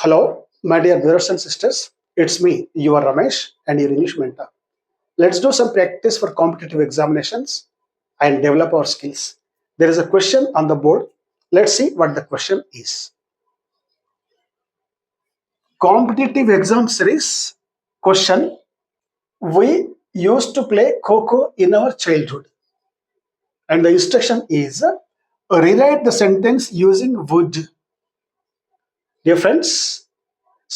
Hello, my dear brothers and sisters. It's me, your Ramesh, and your English mentor. Let's do some practice for competitive examinations and develop our skills. There is a question on the board. Let's see what the question is. Competitive exam series question. We used to play Coco in our childhood. And the instruction is rewrite the sentence using would. Dear friends,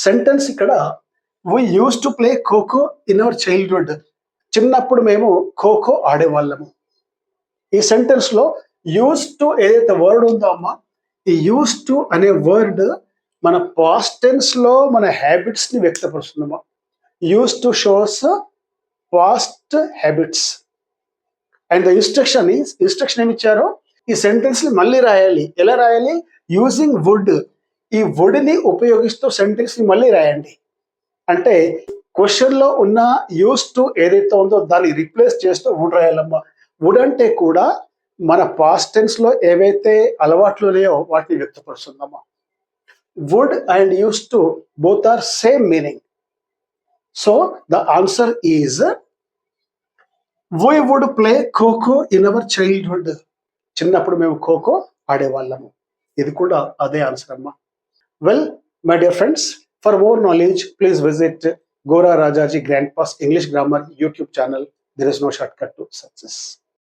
sentence ఇక్కడ we use to play kho kho in our childhood. చిన్నప్పుడు మేము ఖోఖో ఆడేవాళ్ళము. ఈ sentence లో use to ఏదైతే word ఉందో అమ్మా, ఈ use to అనే వర్డ్ మన పాస్ట్ టెన్స్ లో మన హ్యాబిట్స్ ని వ్యక్తపరుస్తుందమ్మా. Use to shows past habits. And the instruction ఏమి ఇచ్చారో, ఈ సెంటెన్స్ ని మళ్ళీ రాయాలి. ఎలా రాయాలి? Using would. ఈ వుడ్ని ఉపయోగిస్తూ సెంటెన్స్ ని మళ్ళీ రాయండి. అంటే క్వశ్చన్ లో ఉన్న యూస్ టు ఏదైతే ఉందో దాన్ని రిప్లేస్ చేస్తూ వుడ్ రాయాలమ్మా. వుడ్ అంటే కూడా మన పాస్ట్ టెన్స్ లో ఏవైతే అలవాట్లు ఉన్నాయో వాటిని వ్యక్తపరుస్తుందమ్మా. Would and use to both are same meaning. So the answer is we would play kho kho in our childhood. చిన్నప్పుడు మేము ఖోఖో ఆడేవాళ్ళము. ఇది కూడా అదే ఆన్సర్ అమ్మా. Well, my dear friends, for more knowledge, please visit Gora Rajaji Grandpa's English Grammar YouTube channel. There is no shortcut to success.